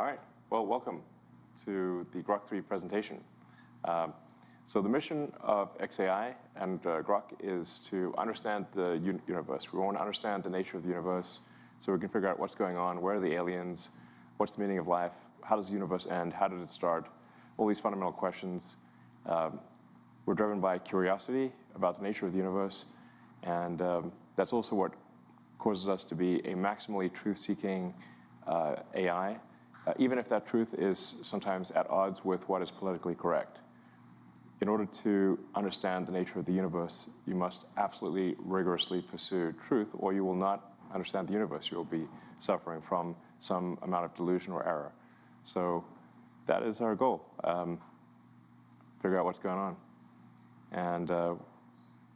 All right. Well, welcome to the Grok3 presentation. So the mission of XAi and Grok is to understand the universe. We want to understand the nature of the universe so we can figure out what's going on, where are the aliens, what's the meaning of life, how does the universe end, how did it start, all these fundamental questions. We're driven by curiosity about the nature of the universe, and that's also what causes us to be a maximally truth-seeking AI, even if that truth is sometimes at odds with what is politically correct. In order to understand the nature of the universe, you must absolutely rigorously pursue truth, or you will not understand the universe. You will be suffering from some amount of delusion or error. So that is our goal, figure out what's going on. And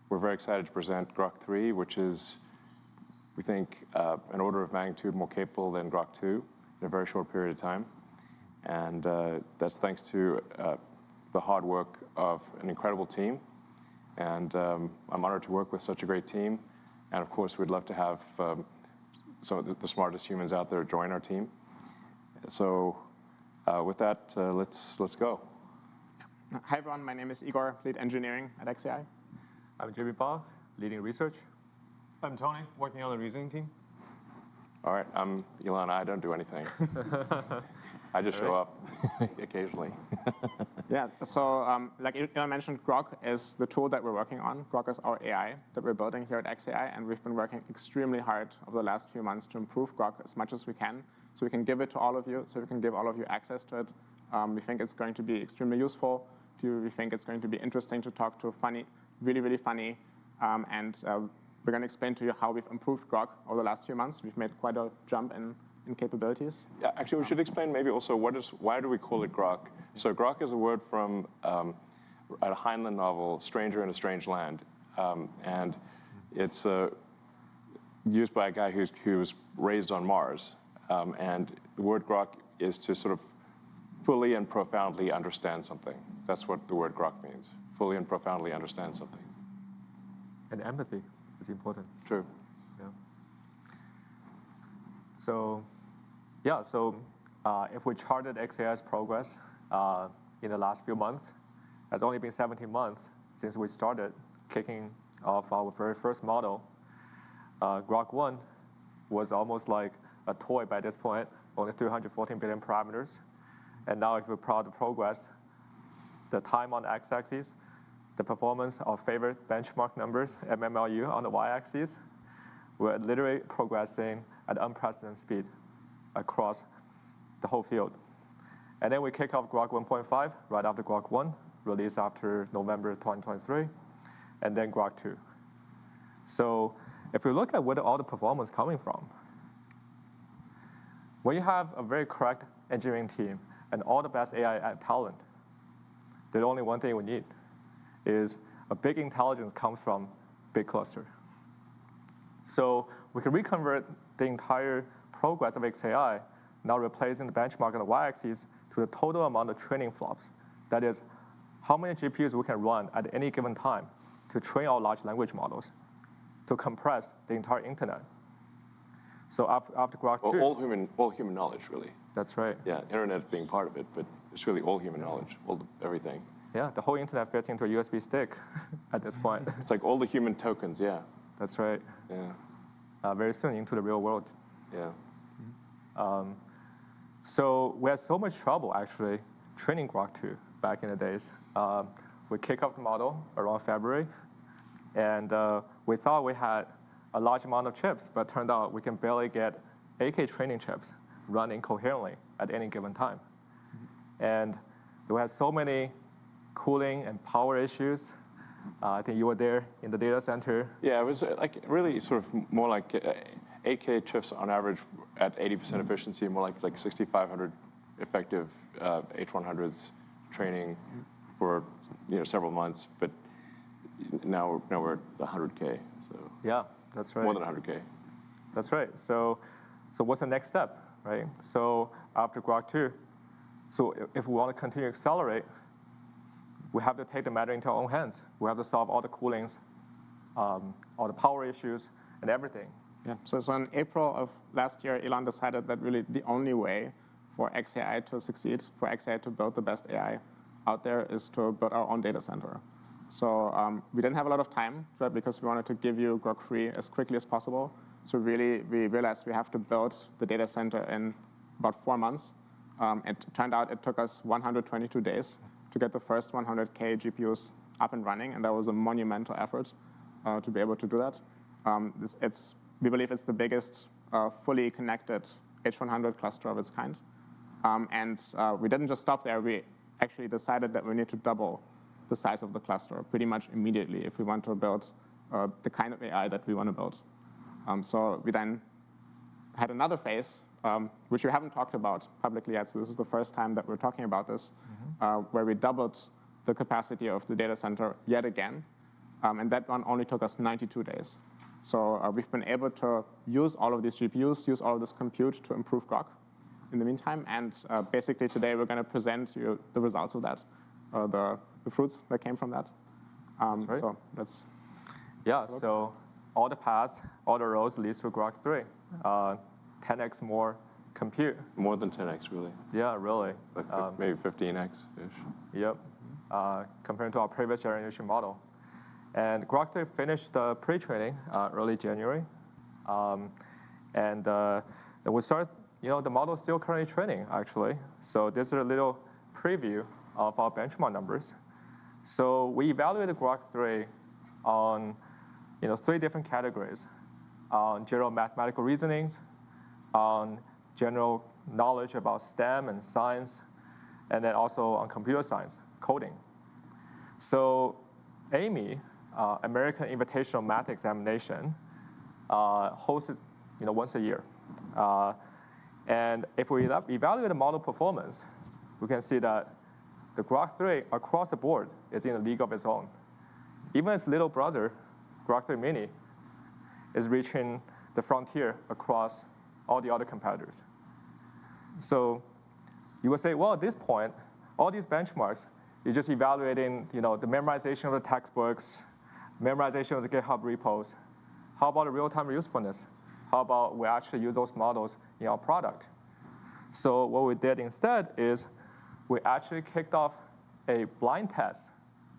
we're very excited to present Grok3, which is, we think, an order of magnitude more capable than Grok2 in a very short period of time. And that's thanks to the hard work of an incredible team. And I'm honored to work with such a great team. And of course, we'd love to have some of the smartest humans out there join our team. So with that, let's go. Hi everyone, my name is Igor, lead engineering at XAi. I'm Jimmy Ba, leading research. I'm Tony, working on the reasoning team. All right, I'm Elon. I don't do anything. I just show up occasionally. Yeah, so like Elon mentioned, Grok is the tool that we're working on. Grok is our AI that we're building here at XAi, and we've been working extremely hard over the last few months to improve Grok as much as we can, so we can give it to all of you, so we can give all of you access to it. We think it's going to be extremely useful to you. We think it's going to be interesting to talk to, funny, really, really funny, and we're going to explain to you how we've improved Grok over the last few months. We've made quite a jump in capabilities. Yeah, actually, we should explain maybe also why do we call it Grok? So Grok is a word from a Heinlein novel, Stranger in a Strange Land. And it's used by a guy who was raised on Mars. And the word Grok is to sort of fully and profoundly understand something. That's what the word Grok means, fully and profoundly understand something. And empathy is important. True. Yeah. So if we charted XAI's progress in the last few months, it's only been 17 months since we started kicking off our very first model. Grok 1 was almost like a toy by this point, only 314 billion parameters. And now if we plot the progress, the time on the x-axis, the performance of favorite benchmark numbers, MMLU, on the y-axis, we're literally progressing at unprecedented speed across the whole field. And then we kick off Grok 1.5 right after Grok 1, released after November 2023, and then Grok 2. So if we look at where all the performance is coming from, when you have a very correct engineering team and all the best AI talent, the only one thing we need is a big intelligence comes from big cluster. So we can reconvert the entire progress of XAI, now replacing the benchmark on the y-axis to the total amount of training flops. That is, how many GPUs we can run at any given time to train our large language models, to compress the entire internet. So after Grok 2... all human knowledge, really. That's right. Yeah, internet being part of it, but it's really all human knowledge, everything. Yeah, the whole internet fits into a USB stick at this point. It's like all the human tokens, yeah. That's right. Yeah. Very soon into the real world. Yeah. So we had so much trouble, actually, training Grok 2 back in the days. We kicked off the model around February, and we thought we had a large amount of chips, but it turned out we can barely get 8K training chips running coherently at any given time. And we had so many cooling and power issues. I think you were there in the data center. Yeah, it was like really sort of more like 8K chips on average at 80% efficiency, more like 6,500 effective H100s training for several months. But now we're at 100K. So yeah, that's right. More than 100K. That's right. So what's the next step, right? So after Grok 2, so if we want to continue to accelerate, we have to take the matter into our own hands. We have to solve all the coolings, all the power issues, and everything. Yeah. So in April of last year, Elon decided that really the only way for XAI to succeed, for XAI to build the best AI out there, is to build our own data center. So we didn't have a lot of time, right, because we wanted to give you Grok3 as quickly as possible. So really, we realized we have to build the data center in about 4 months. It turned out it took us 122 days to get the first 100K GPUs up and running, and that was a monumental effort to be able to do that. We believe it's the biggest fully connected H100 cluster of its kind. And we didn't just stop there. We actually decided that we need to double the size of the cluster pretty much immediately if we want to build the kind of AI that we want to build. So we then had another phase, which we haven't talked about publicly yet. So this is the first time that we're talking about this, where we doubled the capacity of the data center yet again. And that one only took us 92 days. So we've been able to use all of these GPUs, use all of this compute to improve Grok in the meantime. And basically today we're going to present you the results of that, the fruits that came from that. That's right. So that's so all the paths, all the roads leads to Grok3. 10x more compute. More than 10x, really. Yeah, really. Like maybe 15x-ish. Yep, compared to our previous generation model. And Grok3 finished the pre-training early January. And we started, the model is still currently training, actually. So this is a little preview of our benchmark numbers. So we evaluated Grok3 on 3 different categories: on general mathematical reasonings, on general knowledge about STEM and science, and then also on computer science, coding. So AIME, American Invitational Math Examination, hosted once a year. And if we evaluate the model performance, we can see that the Grok3 across the board is in a league of its own. Even its little brother, Grok3 Mini, is reaching the frontier across all the other competitors. So you would say, well, at this point, all these benchmarks, you're just evaluating the memorization of the textbooks, memorization of the GitHub repos. How about the real-time usefulness? How about we actually use those models in our product? So what we did instead is we actually kicked off a blind test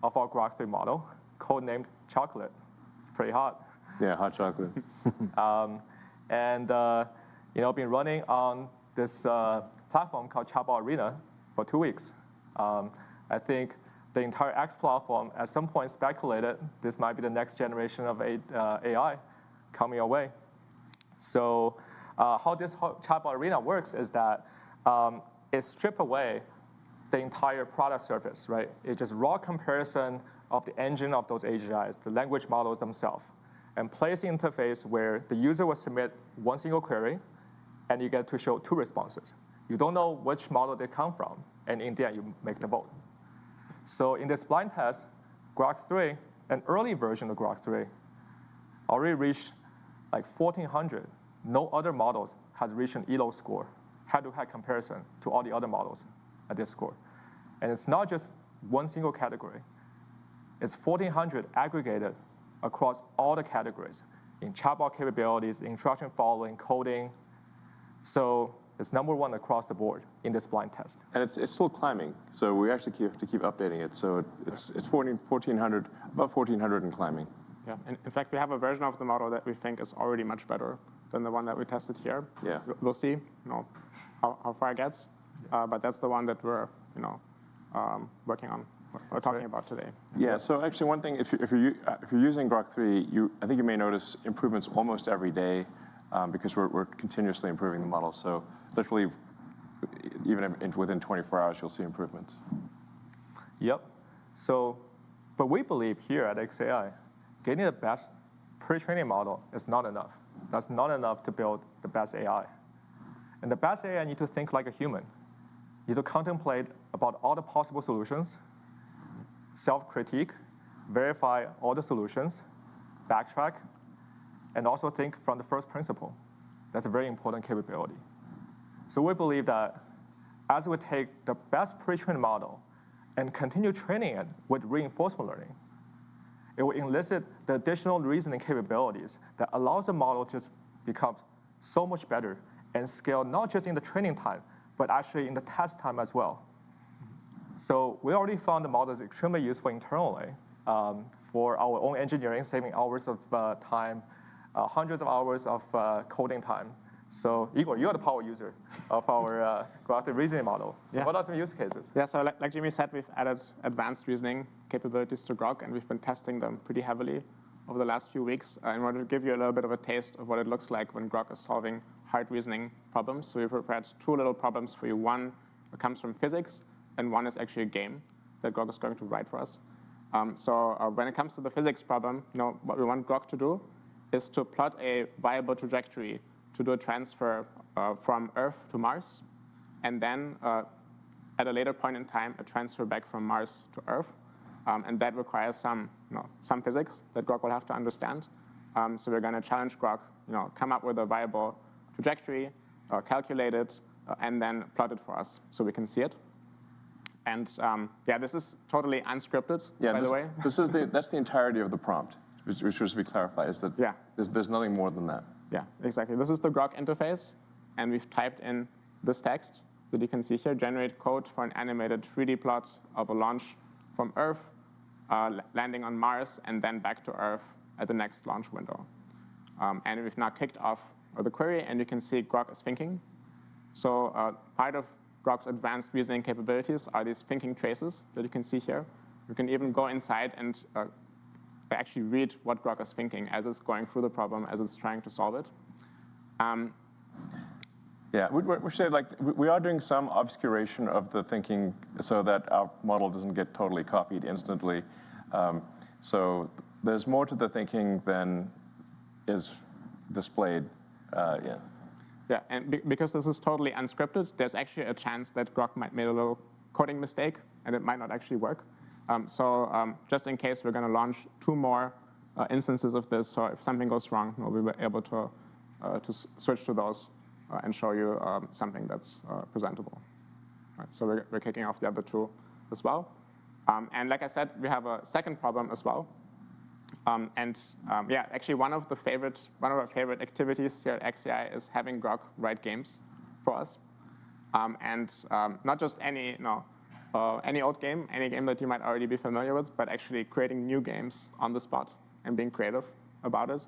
of our Grok3 model, codenamed Chocolate. It's pretty hot. Yeah, hot chocolate. And been running on this platform called Chatbot Arena for 2 weeks. I think the entire X platform at some point speculated this might be the next generation of AI coming our way. So how this Chatbot Arena works is that it strips away the entire product surface, right? It's just raw comparison of the engine of those AGIs, the language models themselves, and place the interface where the user will submit one single query, and you get to show 2 responses. You don't know which model they come from, and in the end, you make the vote. So in this blind test, Grok3, an early version of Grok3, already reached like 1,400. No other models has reached an ELO score, head-to-head comparison to all the other models at this score. And it's not just one single category. It's 1,400 aggregated across all the categories in chatbot capabilities, instruction following, coding. So it's #1 across the board in this blind test. And it's still climbing, so we actually have to keep updating it. So it's 1,400, about 1,400 and climbing. Yeah, in fact, we have a version of the model that we think is already much better than the one that we tested here. Yeah. We'll see, how far it gets, but that's the one that we're, working on, or talking about today. Yeah. So actually, one thing, if you're using Grok3, I think you may notice improvements almost every day, because we're continuously improving the model. So literally, even within 24 hours, you'll see improvements. Yep. So, but we believe here at XAI, getting the best pre-training model is not enough. That's not enough to build the best AI. And the best AI need to think like a human. You need to contemplate about all the possible solutions, self-critique, verify all the solutions, backtrack, and also think from the first principle. That's a very important capability. So we believe that as we take the best pre-trained model and continue training it with reinforcement learning, it will elicit the additional reasoning capabilities that allows the model to become so much better and scale not just in the training time, but actually in the test time as well. So we already found the model is extremely useful internally for our own engineering, saving hours of time, hundreds of hours of coding time. So Igor, you are the power user of our Grok3 reasoning model. So what are some use cases? Yeah, so like Jimmy said, we've added advanced reasoning capabilities to Grok, and we've been testing them pretty heavily over the last few weeks in order to give you a little bit of a taste of what it looks like when Grok is solving hard reasoning problems. So we prepared two little problems for you. One comes from physics, and one is actually a game that Grok is going to write for us. When it comes to the physics problem, what we want Grok to do is to plot a viable trajectory to do a transfer from Earth to Mars, and then at a later point in time, a transfer back from Mars to Earth. And that requires some physics that Grok will have to understand. So we're going to challenge Grok, come up with a viable trajectory, calculate it, and then plot it for us so we can see it. And yeah, this is totally unscripted, by the way. That's the entirety of the prompt, which should be clarified, is that there's nothing more than that. Yeah, exactly. This is the Grok interface, and we've typed in this text that you can see here, generate code for an animated 3D plot of a launch from Earth, landing on Mars, and then back to Earth at the next launch window. And we've now kicked off the query, and you can see Grok is thinking. So part of Grok's advanced reasoning capabilities are these thinking traces that you can see here. You can even go inside and actually read what Grok is thinking as it's going through the problem, as it's trying to solve it. Yeah, we should say, we are doing some obscuration of the thinking so that our model doesn't get totally copied instantly. So there's more to the thinking than is displayed. Yeah, and because this is totally unscripted, there's actually a chance that Grok might make a little coding mistake, and it might not actually work. Just in case, we're going to launch 2 more instances of this. So if something goes wrong, we'll be able to switch to those and show you something that's presentable. Right, so we're kicking off the other 2 as well. And like I said, we have a second problem as well. Yeah, actually, one of our favorite activities here at XAi is having Grok write games for us, not just any old game, any game that you might already be familiar with, but actually creating new games on the spot and being creative about it.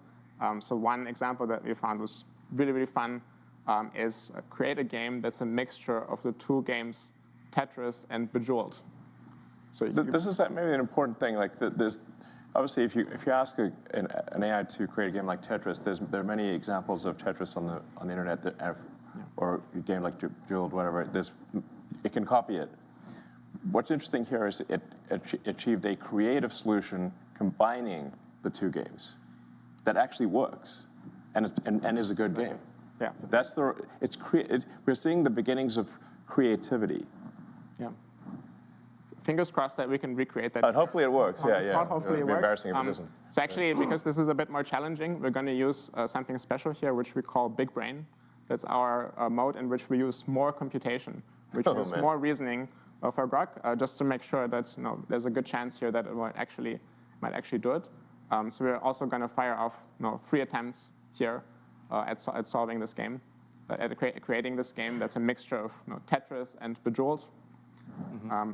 So one example that we found was really, really fun is create a game that's a mixture of the 2 games, Tetris and Bejeweled. So this is maybe an important thing. Obviously, if you ask an AI to create a game like Tetris, there are many examples of Tetris on the internet or a game like Bejeweled, whatever. It can copy it. What's interesting here is it achieved a creative solution combining the 2 games that actually works and is a good game. Yeah, we're seeing the beginnings of creativity. Yeah. Fingers crossed that we can recreate that. But hopefully it works. Yeah. Hopefully it works. Embarrassing if it doesn't. So actually, because this is a bit more challenging, we're going to use something special here, which we call Big Brain. That's our mode in which we use more computation, which use more reasoning for Grok, just to make sure that there's a good chance here that it might actually do it. So we're also going to fire off 3 attempts here at solving this game, at creating this game that's a mixture of Tetris and Bejeweled.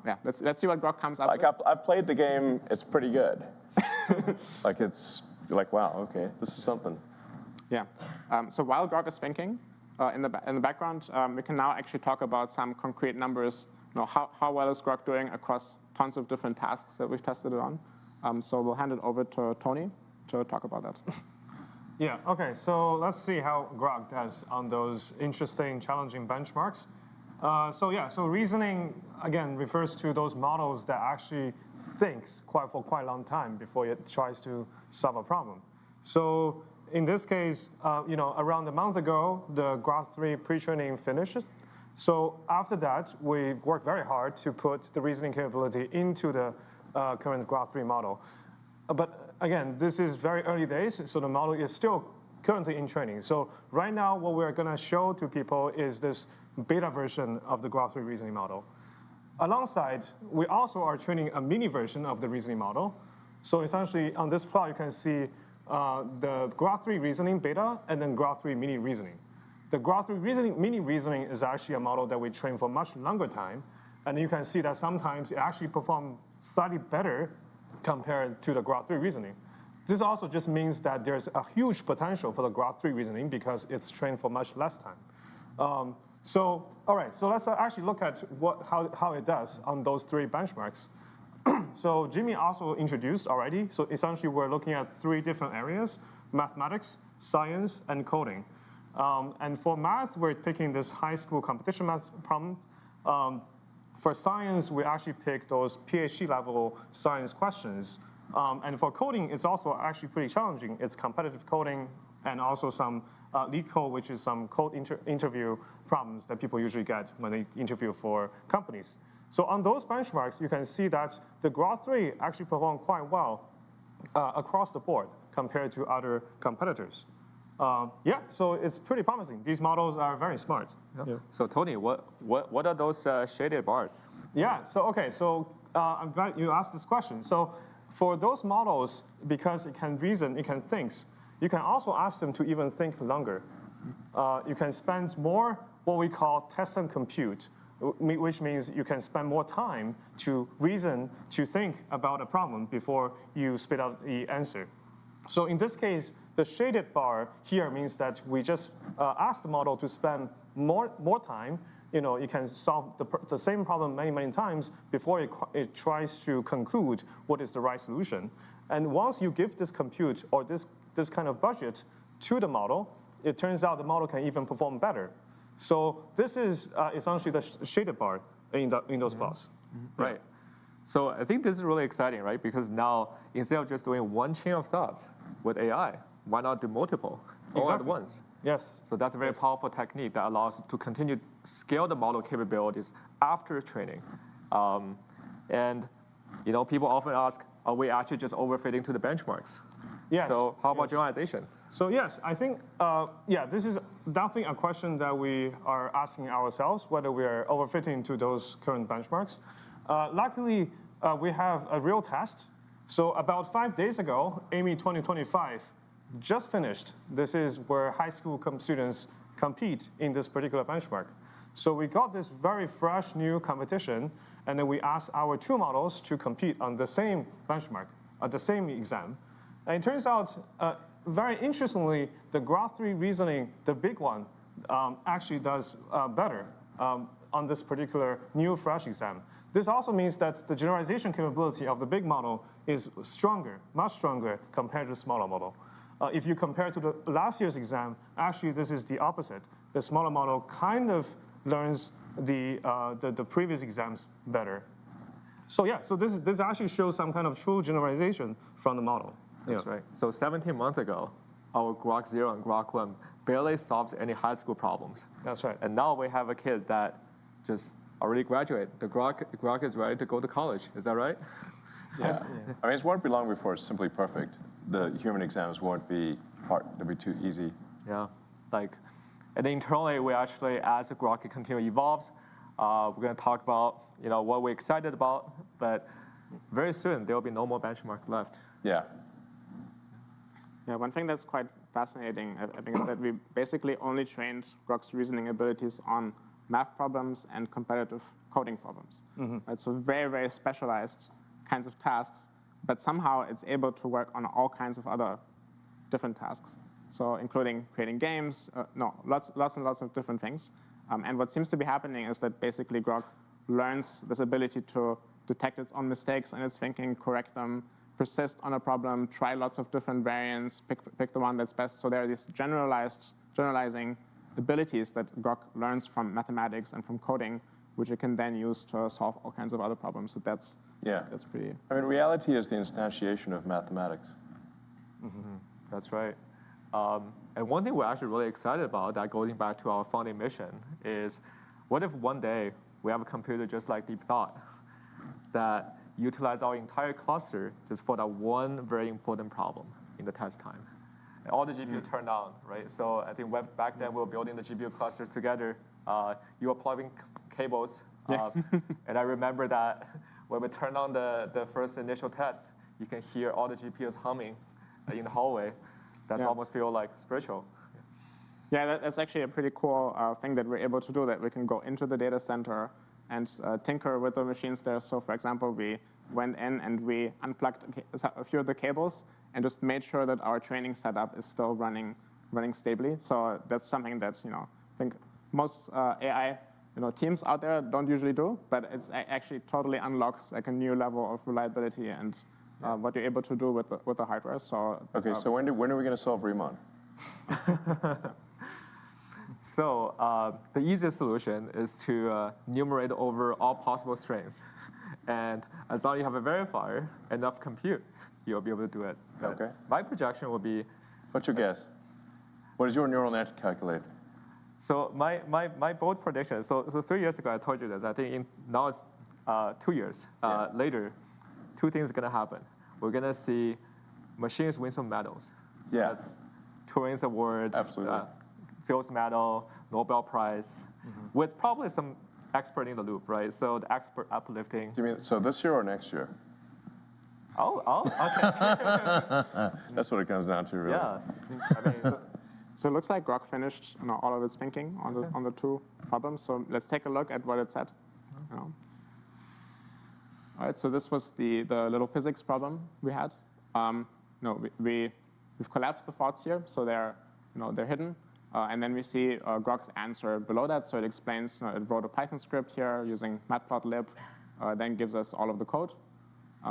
Yeah, let's see what Grok comes up with. I've played the game. It's pretty good. You're like, wow, okay, this is something. Yeah. So while Grok is thinking, in the background, we can now actually talk about some concrete numbers. How well is Grok doing across tons of different tasks that we've tested it on? So we'll hand it over to Tony to talk about that. Yeah, OK, so let's see how Grok does on those interesting, challenging benchmarks. So reasoning, again, refers to those models that actually thinks for quite a long time before it tries to solve a problem. So in this case, around a month ago, the Grok3 pre-training finished. So after that, we've worked very hard to put the reasoning capability into the current Grok3 model. But again, this is very early days, so the model is still currently in training. So right now, what we're going to show to people is this beta version of the Grok3 reasoning model. Alongside, we also are training a mini version of the reasoning model. So essentially, on this plot, you can see the Grok3 reasoning beta and then Grok3 mini reasoning. The Grok 3 mini reasoning is actually a model that we train for much longer time. And you can see that sometimes it actually performs slightly better compared to the Grok 3 reasoning. This also just means that there's a huge potential for the Grok 3 reasoning because it's trained for much less time. All right, so let's actually look at how it does on those 3 benchmarks. So Jimmy also introduced already. So essentially, we're looking at 3 different areas: mathematics, science, and coding. And for math, we're picking this high school competition math problem. For science, we actually pick those PhD level science questions. And for coding, it's also actually pretty challenging. It's competitive coding and also some lead code, which is some code interview problems that people usually get when they interview for companies. So on those benchmarks, you can see that the Grok 3 actually performed quite well across the board compared to other competitors. Yeah, so it's pretty promising. These models are very smart. Yeah. So Tony, what are those shaded bars? Yeah, so I'm glad you asked this question. So for those models, because it can reason, it can think, you can also ask them to even think longer. You can spend more what we call test and compute, which means you can spend more time to reason, to think about a problem before you spit out the answer. So in this case, the shaded bar here means that we just ask the model to spend more time. You can solve the same problem many times before it tries to conclude what is the right solution. And once you give this compute or this kind of budget to the model, it turns out the model can even perform better. So this is essentially the shaded bar in those plots. Mm-hmm. Right. So I think this is really exciting, right? Because now, instead of just doing one chain of thoughts with AI, why not do multiple all at once? Yes. So that's a very powerful technique that allows to continue scale the model capabilities after training. And people often ask, are we actually just overfitting to the benchmarks? Yes. So how about generalization? So yes, I think, this is definitely a question that we are asking ourselves, whether we are overfitting to those current benchmarks. Luckily, we have a real test. So about 5 days ago, AMY 2025 just finished. This is where high school students compete in this particular benchmark. So we got this very fresh new competition, and then we asked our 2 models to compete on the same benchmark, the same exam. And it turns out, very interestingly, the Grok 3 reasoning, the big one, actually does better on this particular new fresh exam. This also means that the generalization capability of the big model is stronger, much stronger compared to the smaller model. If you compare to the last year's exam, actually this is the opposite. The smaller model kind of learns the previous exams better. So yeah, so this actually shows some kind of true generalization from the model. That's right. So 17 months ago, our Grok 0 and Grok 1 barely solves any high school problems. That's right. And now we have a kid that just already graduated. The Grok is ready to go to college. Is that right? Yeah. I mean, it won't be long before it's simply perfect. The human exams won't be hard. They'll be too easy. Yeah. And internally, we actually, as the Grok continue evolves, we're going to talk about what we're excited about. But very soon, there will be no more benchmark left. Yeah. Yeah, one thing that's quite fascinating, I think, is that we basically only trained Grok's reasoning abilities on math problems and competitive coding problems. Mm-hmm. Right, so very specialized kinds of tasks, but somehow it's able to work on all kinds of other different tasks. So including creating games, lots and lots of different things. And what seems to be happening is that basically Grok learns this ability to detect its own mistakes in its thinking, correct them, persist on a problem, try lots of different variants, pick the one that's best. So there are these generalizing abilities that Grok learns from mathematics and from coding, which it can then use to solve all kinds of other problems. So that's pretty. I mean, reality is the instantiation of mathematics. Mm-hmm. That's right. And one thing we're actually really excited about, that going back to our founding mission, is what if one day we have a computer just like Deep Thought that utilize our entire cluster just for that one very important problem in the test time. And all the GPU turned on, right? So I think back then we were building the GPU clusters together. You were plugging cables. And I remember that when we turned on the first initial test, you can hear all the GPUs humming in the hallway. That's almost feel like spiritual. Yeah, that's actually a pretty cool thing that we're able to do, that we can go into the data center and tinker with the machines there. So for example, we went in and we unplugged a few of the cables and just made sure that our training setup is still running stably. So that's something that I think most AI teams out there don't usually do, but it's actually totally unlocks like a new level of reliability and what you're able to do with the hardware. So Okay, so when are we going to solve Riemann? So the easiest solution is to numerate over all possible strings. And as long as you have a verifier, enough compute, you'll be able to do it. Okay. My projection will be, What's your guess? What does your neural net calculate? so my bold prediction, so 3 years ago I told you this, I think now it's 2 years later, two things are going to happen. We're going to see machines win some medals. Yeah. That's Turing's Award, Absolutely. Fields Medal, Nobel Prize, with probably some expert in the loop, right? So the expert uplifting. Do you mean so this year or next year? Okay. That's what it comes down to, really. Yeah. I mean, So it looks like Grok finished all of its thinking on the two problems. So let's take a look at what it said. All right, so this was the little physics problem we had. We've collapsed the thoughts here, so they're hidden. And then we see Grok's answer below that. So it explains, it wrote a Python script here using matplotlib, then gives us all of the code.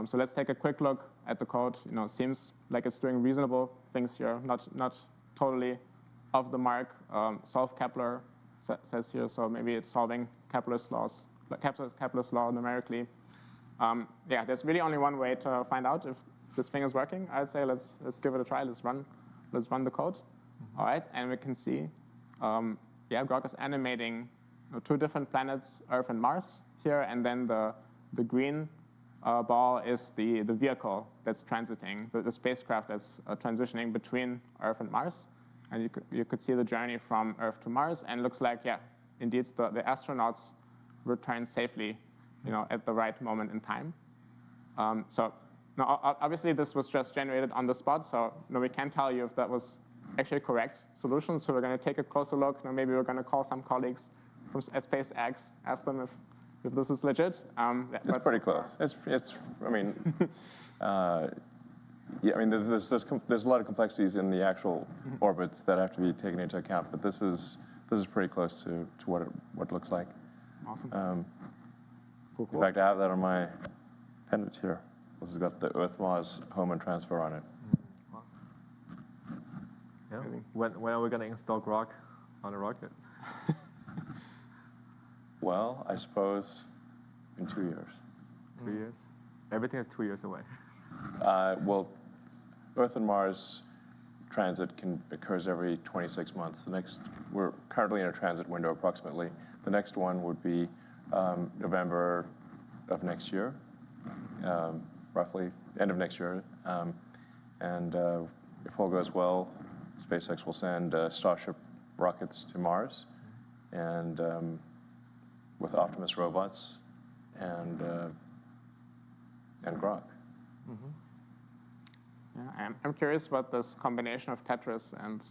So let's take a quick look at the code. Seems like it's doing reasonable things here, not totally off the mark. Solve Kepler says here, so maybe it's solving Kepler's law numerically. Yeah, there's really only one way to find out if this thing is working. I'd say let's give it a try. Let's run the code. All right, and we can see, Grok is animating two different planets, Earth and Mars here, and then the green ball is the vehicle that's transiting, the spacecraft that's transitioning between Earth and Mars. And you could see the journey from Earth to Mars, and it looks like, indeed, the astronauts returned safely, at the right moment in time. So now, obviously, this was just generated on the spot, so we can't tell you if that was actually correct solution. So we're going to take a closer look. Maybe we're going to call some colleagues from SpaceX, ask them if this is legit. It's pretty close. I mean, there's a lot of complexities in the actual orbits that have to be taken into account, but this is pretty close to what it looks like. Awesome. Cool. In fact, I have that on my pendant here. This has got the Earth-Mars home and transfer on it. yeah. When are we going to install Grok on a rocket? Well, I suppose in 2 years. 2 years? Everything is 2 years away. Well, Earth and Mars transit occurs every 26 months. We're currently in a transit window approximately. The next one would be November of next year, roughly end of next year. And if all goes well, SpaceX will send Starship rockets to Mars, and with Optimus robots and Grok. Yeah, I'm curious what this combination of Tetris and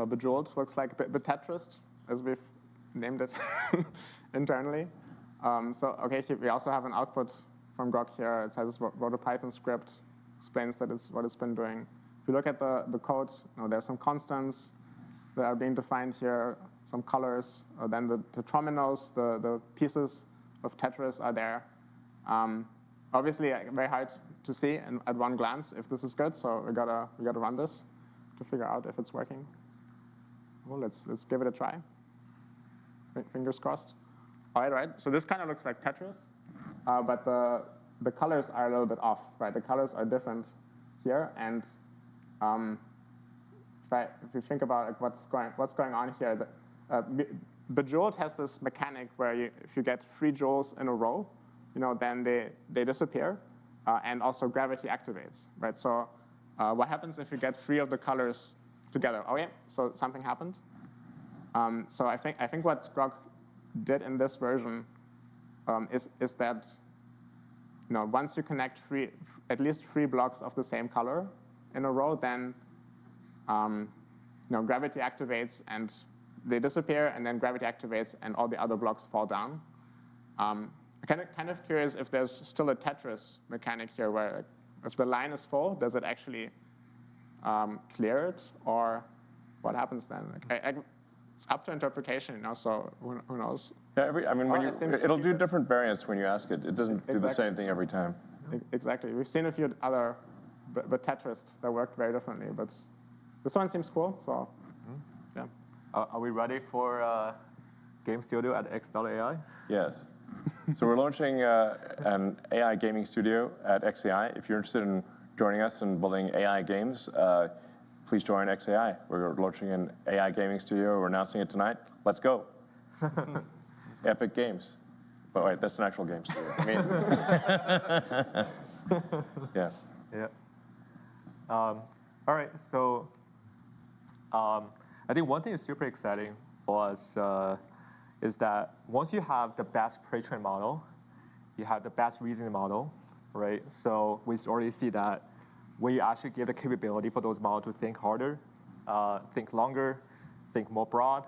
Bejeweled looks like. Tetris, as we've named it internally. We also have an output from Grok here. It says wrote a Python script, explains that it's what it's been doing. If you look at the code, there's some constants that are being defined here, some colors. Then the trominos, the pieces of Tetris are there. Obviously, very hard to see at one glance if this is good. So we gotta run this to figure out if it's working. Well, let's give it a try. Fingers crossed. All right. So this kind of looks like Tetris, but the colors are a little bit off, right? The colors are different here, and if you think about what's going on here, Bejeweled has this mechanic where if you get 3 jewels in a row, then they disappear, and also gravity activates, right? So what happens if you get 3 of the colors together? Oh yeah, so something happened. So I think what Grok did in this version is that once you connect at least 3 blocks of the same color in a row, then gravity activates and they disappear, and then gravity activates and all the other blocks fall down. I'm kind of curious if there's still a Tetris mechanic here where if the line is full, does it actually clear it, or what happens then? It's up to interpretation, so who knows? Yeah, it'll do different variants when you ask it. It doesn't do the same thing every time. Exactly. We've seen a few other but Tetris that worked very differently, but this one seems cool, so yeah. Are we ready for Game Studio at X.AI? Yes. So we're launching an AI gaming studio at XAI. If you're interested in joining us in building AI games, please join XAI. We're launching an AI gaming studio. We're announcing it tonight. Let's go. Epic Games. But wait, that's an actual game studio. Yeah. Yeah. All right. So I think one thing is super exciting for us is that once you have the best pre-trained model, you have the best reasoning model, right? So we already see that when you actually give the capability for those models to think harder, think longer, think more broad,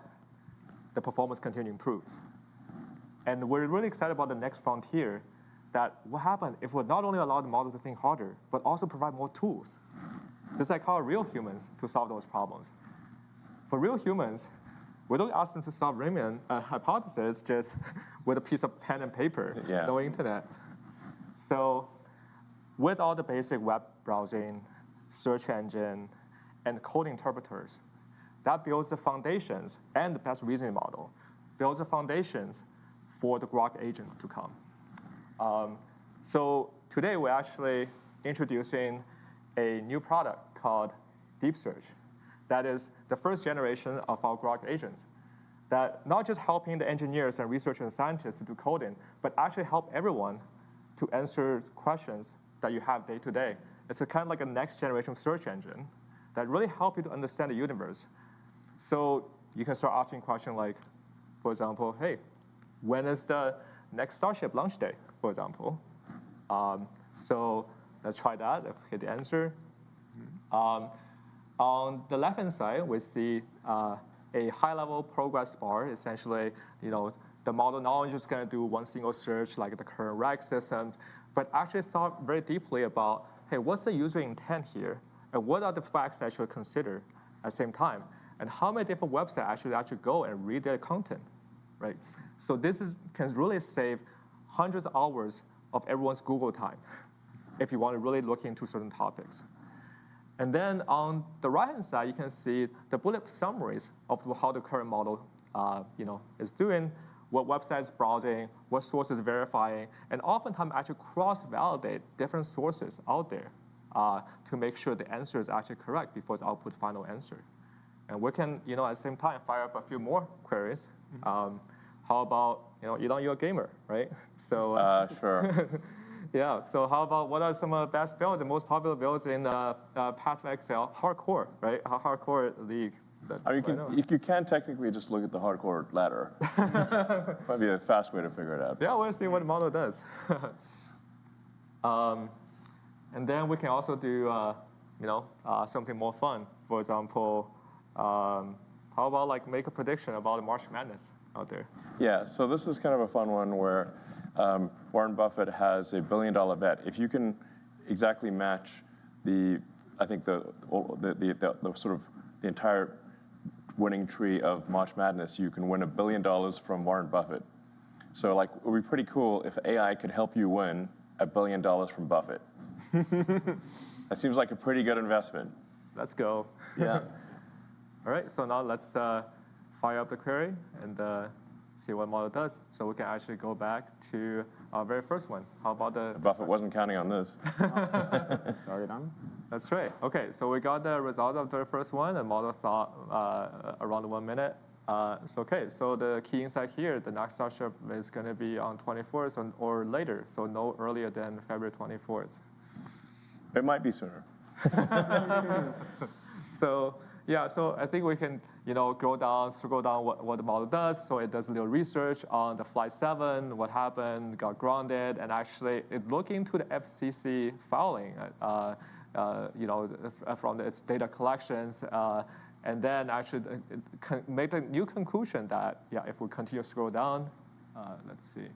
the performance continually improves. And we're really excited about the next frontier, that what happens if we not only allow the model to think harder, but also provide more tools, just like how real humans to solve those problems. For real humans, we don't ask them to solve Riemann hypothesis just with a piece of pen and paper, no internet. So with all the basic web browsing, search engine, and code interpreters, that builds the foundations, and the best reasoning model builds the foundations for the Grok agent to come. So today we're actually introducing a new product called Deep Search. That is the first generation of our Grok agents that not just helping the engineers and researchers and scientists to do coding, but actually help everyone to answer questions that you have day to day. It's a kind of like a next generation search engine that really help you to understand the universe. So you can start asking questions like, for example, hey, when is the next Starship launch day, for example? So let's try that, hit the answer. On the left-hand side, we see a high-level progress bar. Essentially, the model not only just going to do one single search like the current RAG system, but actually thought very deeply about, hey, what's the user intent here? And what are the facts I should consider at the same time? And how many different websites I should actually go and read their content, right? So this can really save hundreds of hours of everyone's Google time if you want to really look into certain topics. And then on the right-hand side, you can see the bullet summaries of how the current model is doing, what websites browsing, what sources verifying, and oftentimes actually cross-validate different sources out there to make sure the answer is actually correct before it's output final answer. And we can, at the same time, fire up a few more queries. How about, you're a gamer, right? So sure. Yeah, so how about what are some of the best builds and most popular builds in Python Excel? Hardcore, right? Hardcore league. You can technically just look at the hardcore ladder. Might be a fast way to figure it out. Yeah, we'll see what the model does. And then we can also do, something more fun. For example, how about make a prediction about the March Madness out there? Yeah, so this is kind of a fun one where Warren Buffett has a $1 billion bet. If you can exactly match the sort of the entire winning tree of March Madness, you can win $1 billion from Warren Buffett. So it would be pretty cool if AI could help you win $1 billion from Buffett. That seems like a pretty good investment. Let's go. Yeah. All right, so now let's fire up the query and see what model does. So we can actually go back to our very first one. How about Buffett wasn't counting on this. It's already done. That's right. OK, so we got the result of the first one. The model thought around 1 minute. So the key insight here, the next Starship is going to be on 24th or later, so no earlier than February 24th. It might be sooner. So I think we can scroll down what the model does. So it does a little research on the Flight 7, what happened, got grounded, and actually it looked into the FCC filing, from its data collections, And then I should make a new conclusion that, yeah, if we continue to scroll down, let's see.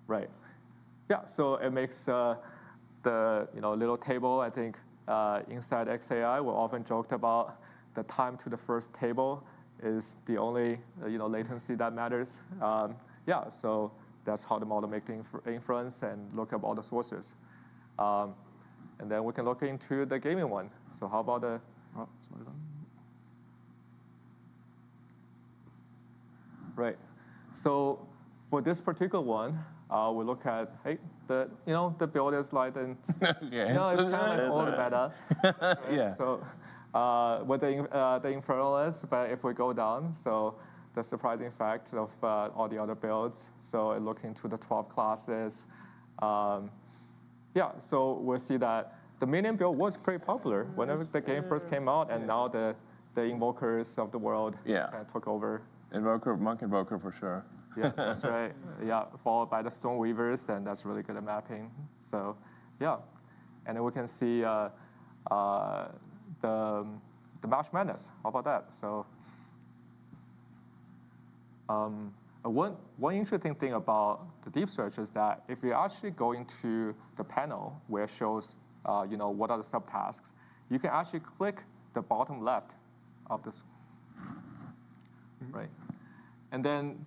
Right. Yeah, so it makes the little table, I think, inside XAI, we often joked about the time to the first table is the only latency that matters. Yeah, so that's how the model makes the inference and look up all the sources. And then we can look into the gaming one. So how about the, oh, sorry. Right. So for this particular one, we look at, hey, the build is like an, Okay. it's kind of like old meta. Right? Yeah. So what the infernal is, but if we go down, so the surprising fact of all the other builds, so it look into the 12 classes. Yeah, so we'll see that the minion build was pretty popular whenever the game first came out, and now the invokers of the world took over. Monk Invoker for sure. Yeah, that's right. Yeah, followed by the Stone Weavers, and that's really good at mapping. So, yeah, and then we can see the March Madness. How about that? So, one interesting thing about the deep search is that if you actually go into the panel where it shows, what are the subtasks, you can actually click the bottom left of this, right? And then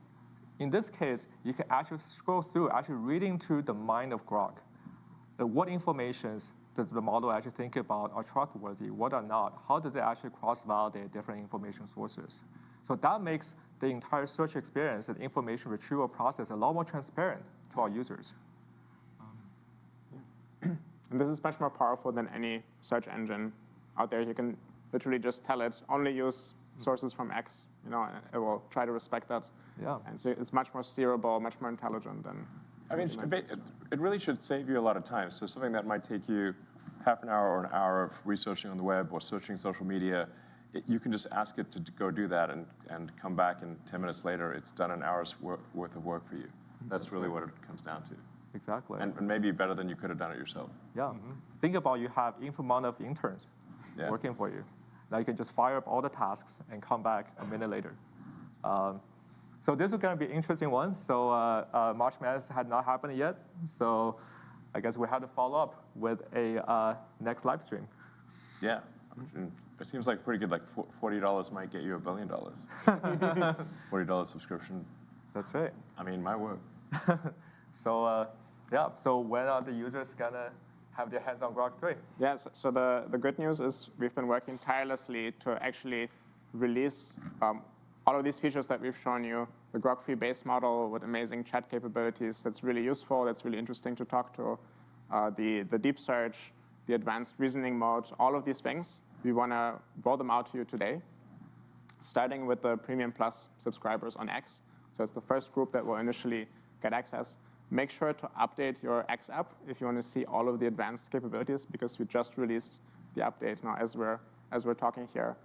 in this case, you can actually scroll through, actually reading to the mind of Grok. What informations does the model actually think about are trustworthy, what are not? How does it actually cross-validate different information sources? So that makes the entire search experience and information retrieval process a lot more transparent to our users. And this is much more powerful than any search engine out there. You can literally just tell it, only use sources from X, and it will try to respect that. Yeah. And so it's much more steerable, much more intelligent than. I mean, it really should save you a lot of time. So something that might take you half an hour or an hour of researching on the web or searching social media, you can just ask it to go do that and come back, and 10 minutes later, it's done an hour's worth of work for you. That's really what it comes down to. Exactly. And maybe better than you could have done it yourself. Yeah. Think about you have infinite amount of interns working for you. Now you can just fire up all the tasks and come back a minute later. So this is going to be an interesting one. So March Madness had not happened yet. So I guess we have to follow up with a next live stream. Yeah. And it seems like pretty good. Like $40 might get you $1 billion. $40 subscription. That's right. I mean, my word. So so when are the users going to have their hands on Grok 3? Yeah, so the good news is we've been working tirelessly to actually release all of these features that we've shown you, the Grok 3 base model with amazing chat capabilities that's really useful, that's really interesting to talk to, the deep search, the advanced reasoning mode, all of these things. We want to roll them out to you today, starting with the Premium Plus subscribers on X. So it's the first group that will initially get access. Make sure to update your X app if you want to see all of the advanced capabilities, because we just released the update now as we're talking here.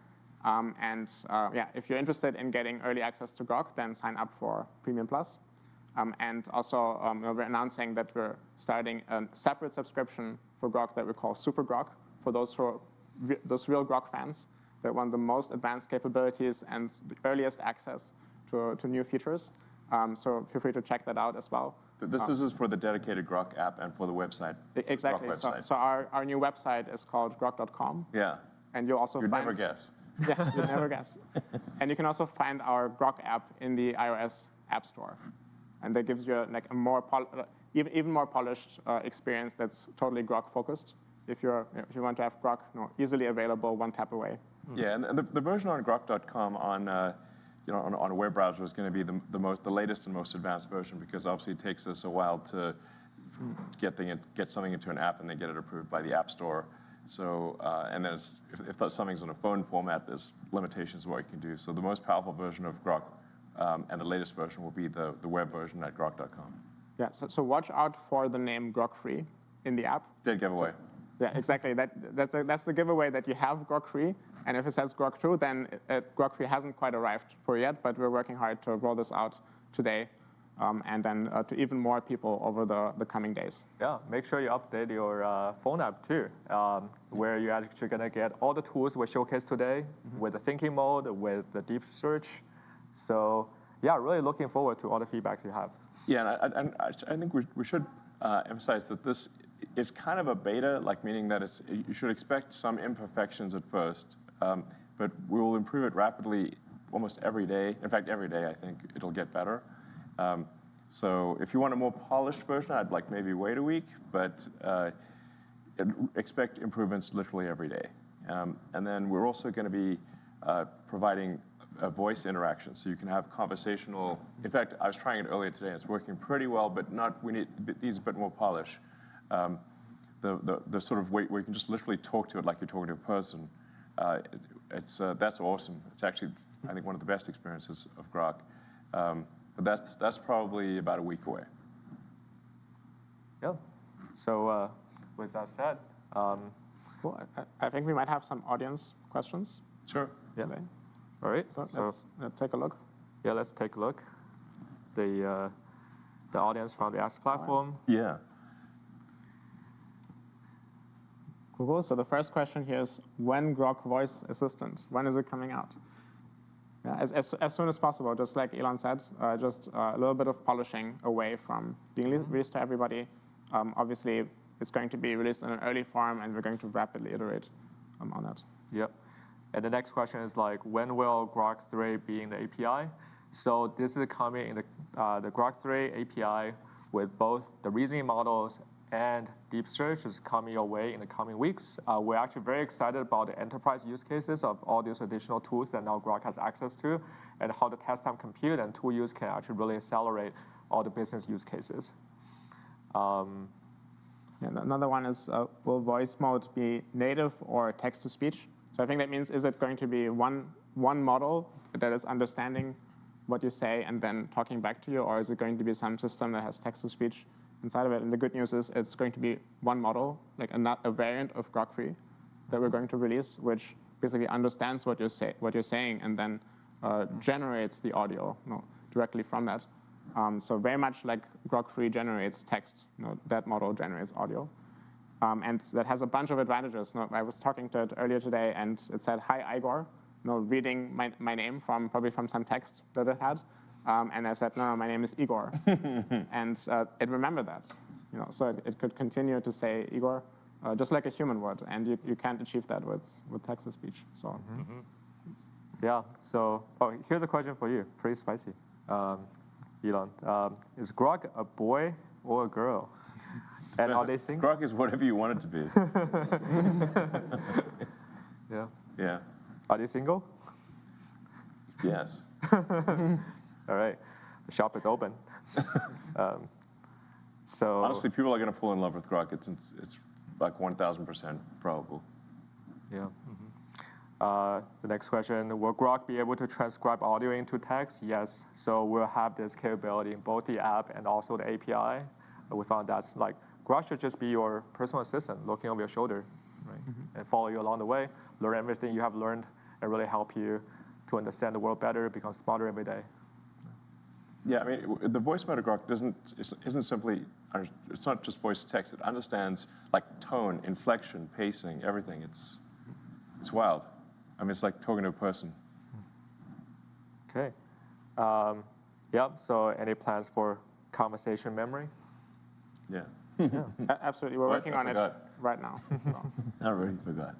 If you're interested in getting early access to Grok, then sign up for Premium Plus. And also, we're announcing that we're starting a separate subscription for Grok that we call Super Grok, for those real Grok fans that want the most advanced capabilities and the earliest access to new features. So feel free to check that out as well. This is for the dedicated Grok app and for the website. Exactly. Grok website. So our new website is called Grok.com. Yeah. And you'll also You'd find. never guess. Yeah, you'd never guess. And you can also find our Grok app in the iOS App Store. And that gives you a more even more polished experience that's totally Grok focused. If you want to have Grok easily available, one tap away. Yeah, and the version on Grok.com on a web browser is going to be the latest and most advanced version, because obviously it takes us a while to get something into an app and then get it approved by the App Store. So and then if something's in a phone format, there's limitations of what you can do. So the most powerful version of Grok and the latest version will be the web version at Grok.com. Yeah. So watch out for the name Grok 3 in the app. Dead giveaway. Yeah, exactly. That's the giveaway that you have Grok 3. And if it says Grok 2, then Grok 3 hasn't quite arrived for yet, but we're working hard to roll this out today. and then to even more people over the coming days. Yeah, make sure you update your phone app too, where you're actually going to get all the tools we showcased today with the thinking mode, with the deep search. So yeah, really looking forward to all the feedbacks you have. Yeah, and I think we should emphasize that this is kind of a beta, like meaning that you should expect some imperfections at first, but we will improve it rapidly almost every day. In fact, every day I think it'll get better. So if you want a more polished version, I'd like maybe wait a week, but expect improvements literally every day. And then we're also going to be providing a voice interaction, so you can have conversational. In fact, I was trying it earlier today. It's working pretty well, but needs a bit more polish. The sort of way where you can just literally talk to it like you're talking to a person. That's awesome. It's actually, I think, one of the best experiences of Grok. But that's probably about a week away. Yeah. So with that said, Cool. I think we might have some audience questions. Sure. Yeah. Today. All right. So let's take a look. Yeah, let's take a look. The audience from the Ask platform. Yeah. Cool. So the first question here is, when Grok Voice Assistant? When is it coming out? Yeah, as soon as possible, just like Elon said, just a little bit of polishing away from being released to everybody. Obviously, it's going to be released in an early form, and we're going to rapidly iterate on that. Yep. And the next question is like, when will Grok3 be in the API? So this is coming in the Grok3 API with both the reasoning models and deep search is coming your way in the coming weeks. We're actually very excited about the enterprise use cases of all these additional tools that now Grok has access to, and how the test time compute and tool use can actually really accelerate all the business use cases. And another one is, will voice mode be native or text-to-speech? So I think that means, is it going to be one model that is understanding what you say and then talking back to you, or is it going to be some system that has text-to-speech inside of it? And the good news is it's going to be one model, like a variant of Grok3 that we're going to release, which basically understands what you're saying and then generates the audio directly from that. So very much like Grok3 generates text, that model generates audio. And that has a bunch of advantages. I was talking to it earlier today, and it said, "Hi, Igor," reading my name probably from some text that it had. And I said, "No, my name is Igor." And it remembered that. So it could continue to say Igor, just like a human would. And you can't achieve that with text-to-speech. So, yeah. So, here's a question for you. Pretty spicy, Elon. Is Grok a boy or a girl? And are they single? Grok is whatever you want it to be. Yeah. Yeah. Are they single? Yes. All right. The shop is open. So honestly, people are going to fall in love with Grok. It's like 1,000% probable. Yeah. The next question, will Grok be able to transcribe audio into text? Yes. So we'll have this capability in both the app and also the API. We found that's like, Grok should just be your personal assistant looking over your shoulder, right? And follow you along the way, learn everything you have learned, and really help you to understand the world better, become smarter every day. Yeah, I mean, the voice mode of Grok isn't simply, it's not just voice to text. It understands like tone, inflection, pacing, everything. It's wild. I mean, it's like talking to a person. Okay. Yep. So any plans for conversation memory? Yeah. absolutely. We're working on it right now. So. I already forgot.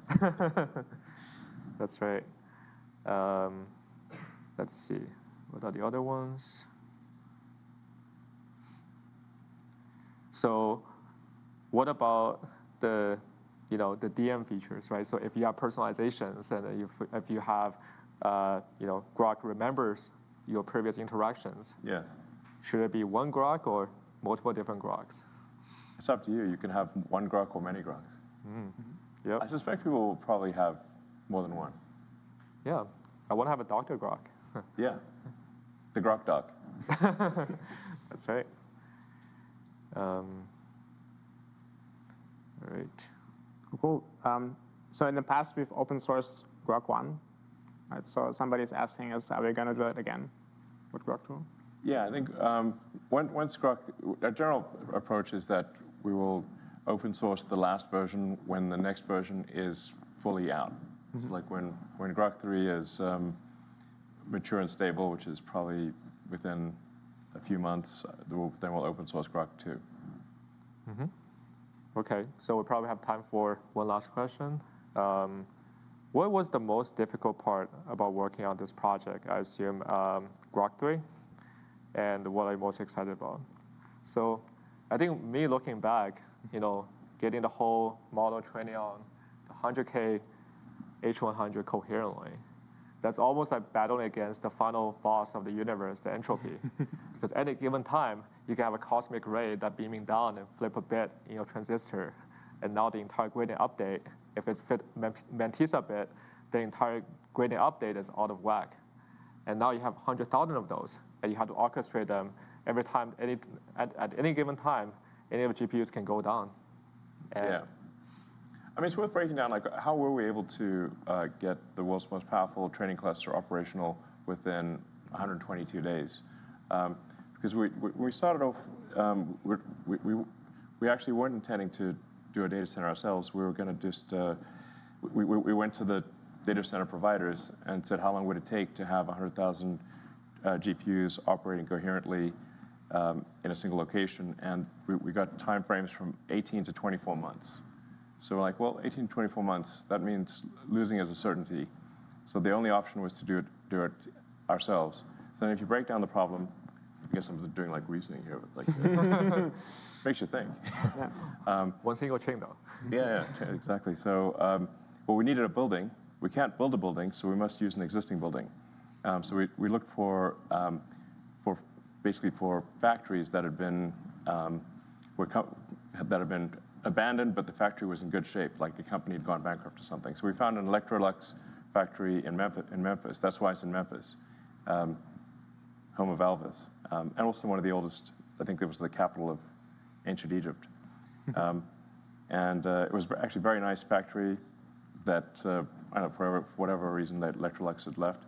That's right. Let's see. What are the other ones? So what about the DM features, right? So if you have personalizations and if you have, Grok remembers your previous interactions. Yes. Should it be one Grok or multiple different Groks? It's up to you. You can have one Grok or many Groks. Yep. I suspect people will probably have more than one. Yeah. I want to have a Dr. Grok. Yeah. The Grok doc. That's right. All right. Cool. So in the past, we've open sourced Grok 1. Right? So somebody's asking us, are we going to do it again with Grok 2? Yeah, I think once Grok, our general approach is that we will open source the last version when the next version is fully out. So like when Grok 3 is mature and stable, which is probably within a few months, then we'll open source Grok 2. Okay, so we probably have time for one last question. What was the most difficult part about working on this project? I assume Grok 3. And what are you most excited about? So I think me looking back, getting the whole model training on the 100K H100 coherently, that's almost like battling against the final boss of the universe, the entropy. Because at any given time, you can have a cosmic ray that beaming down and flip a bit in your transistor. And now the entire gradient update, if it's fit Mantissa bit, the entire gradient update is out of whack. And now you have 100,000 of those, and you have to orchestrate them every time, at any given time, any of the GPUs can go down. And yeah. I mean, it's worth breaking down, like, how were we able to get the world's most powerful training cluster operational within 122 days? Because we started off, we actually weren't intending to do a data center ourselves. We were going to just, we went to the data center providers and said, how long would it take to have 100,000 GPUs operating coherently in a single location? And we got time frames from 18 to 24 months. So we're like, well, 18 to 24 months, that means losing is a certainty. So the only option was to do it ourselves. So then if you break down the problem, I guess I'm doing like reasoning here, but like, makes you think. Yeah. one single chain, though. Yeah, exactly. So, well, we needed a building. We can't build a building, so we must use an existing building. So we looked for basically for factories that had been abandoned, but the factory was in good shape, like the company had gone bankrupt or something. So we found an Electrolux factory in Memphis. That's why it's in Memphis, home of Elvis, and also one of the oldest. I think it was the capital of ancient Egypt. And it was actually a very nice factory that, I don't know, for whatever reason, that Electrolux had left.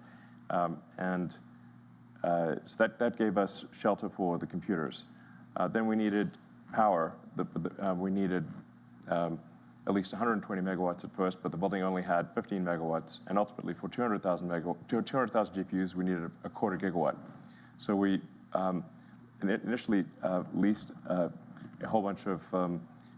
So that gave us shelter for the computers. Then we needed power. We needed at least 120 megawatts at first, but the building only had 15 megawatts. And ultimately, for 200,000 GPUs, we needed a quarter gigawatt. So we initially leased a whole bunch of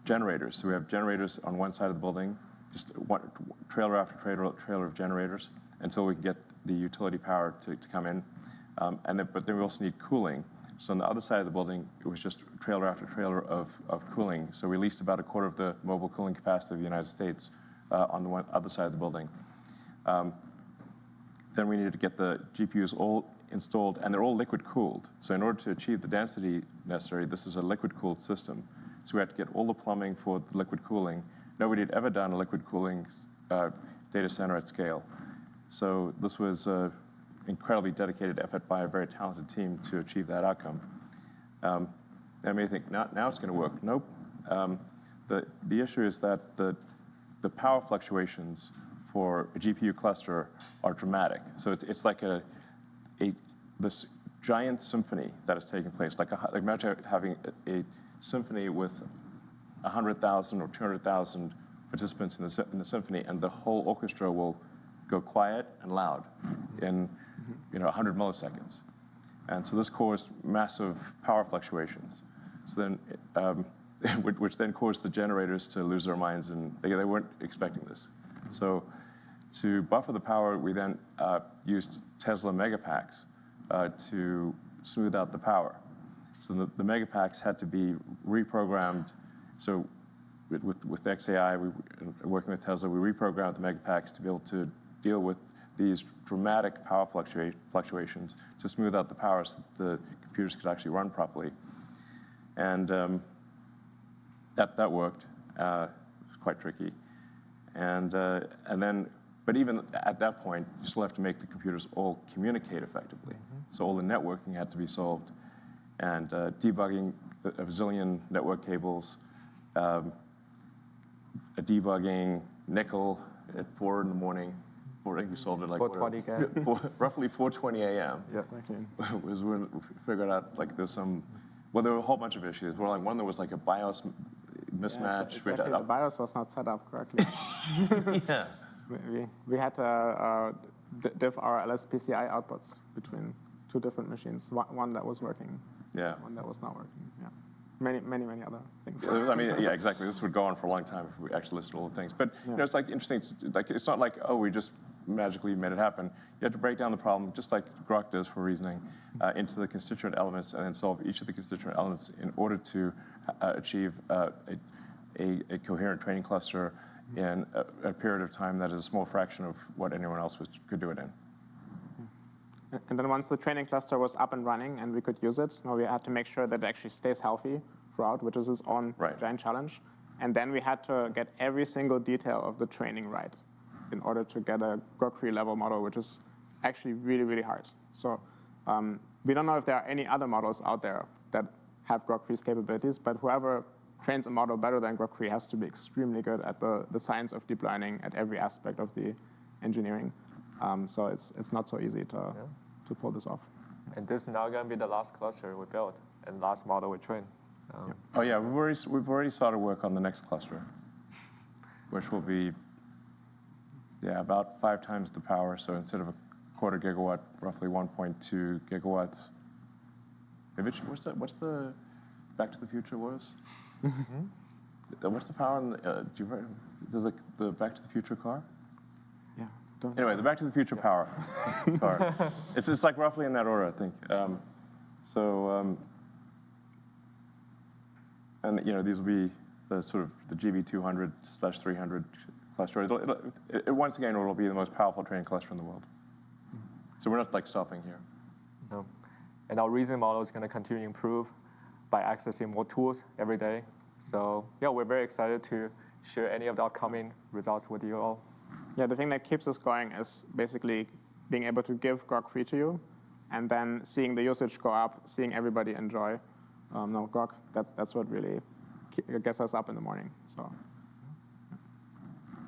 generators. So we have generators on one side of the building, just one trailer after trailer of generators, until we can get the utility power to come in. But then we also need cooling. So on the other side of the building, it was just trailer after trailer of cooling. So we leased about a quarter of the mobile cooling capacity of the United States on the other side of the building. Then we needed to get the GPUs all installed, and they're all liquid cooled. So in order to achieve the density necessary, this is a liquid cooled system. So we had to get all the plumbing for the liquid cooling. Nobody had ever done a liquid cooling data center at scale. So this was an incredibly dedicated effort by a very talented team to achieve that outcome. I may think, now it's going to work. Nope. The issue is that the power fluctuations for a GPU cluster are dramatic. So it's like this giant symphony that is taking place. Like imagine having a symphony with 100,000 or 200,000 participants in the symphony, and the whole orchestra will go quiet and loud in 100 milliseconds. And so this caused massive power fluctuations. So then, which then caused the generators to lose their minds, and they weren't expecting this. So to buffer the power, we then used Tesla megapacks to smooth out the power. So the megapacks had to be reprogrammed. So with XAi, working with Tesla, we reprogrammed the megapacks to be able to deal with these dramatic power fluctuations to smooth out the power so that the computers could actually run properly. And that worked. It was quite tricky. But even at that point, you still have to make the computers all communicate effectively. So all the networking had to be solved, and debugging a bazillion network cables, debugging nickel at 4 in the morning, I think we solved it like 4:20 a.m. roughly 4:20 a.m. Yes. Exactly. was when we figured out like there's some. Well, there were a whole bunch of issues. Well, like one there was like a BIOS mismatch. Exactly. The BIOS was not set up correctly. Yeah. We had to diff our LSPCI outputs between two different machines. One that was working, Yeah. one that was not working. Yeah. Many other things. I mean, yeah, exactly. This would go on for a long time if we actually listed all the things. But you know, it's like interesting. Like it's not like, oh, we just magically made it happen. You have to break down the problem, just like Grok does for reasoning, into the constituent elements, and then solve each of the constituent elements in order to achieve a coherent training cluster in a period of time that is a small fraction of what anyone else could do it in. And then once the training cluster was up and running and we could use it, we had to make sure that it actually stays healthy throughout, which is its own giant challenge. And then we had to get every single detail of the training right in order to get a Grok3 level model, which is actually really, really hard. So we don't know if there are any other models out there that have Grok3's capabilities, but whoever trains a model better than Grok3 has to be extremely good at the science of deep learning at every aspect of the engineering. So it's not so easy to pull this off. And this is now going to be the last cluster we built and last model we train. Oh yeah, we've already started work on the next cluster, which will be about 5 times the power. So instead of a quarter gigawatt, roughly 1.2 gigawatts. Maybe what's the Back to the Future was? What's the power on does the Back to the Future car? Yeah. Anyway, the Back to the Future power car. It's like roughly in that order, I think. And you know, these will be the sort of the GB200/300 cluster. Once again, it will be the most powerful training cluster in the world. So we're not like stopping here. No. And our reasoning model is going to continue to improve by accessing more tools every day. So yeah, we're very excited to share any of the upcoming results with you all. Yeah, the thing that keeps us going is basically being able to give Grok3 to you, and then seeing the usage go up, seeing everybody enjoy. Grok, that's what really gets us up in the morning. So.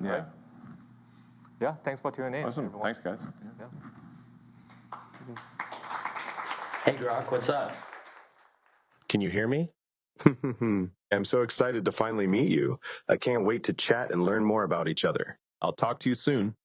Yeah. Right. Yeah, thanks for tuning in. Awesome. Everyone. Thanks, guys. Yeah. Hey, Grok, what's up? Can you hear me? I'm so excited to finally meet you. I can't wait to chat and learn more about each other. I'll talk to you soon.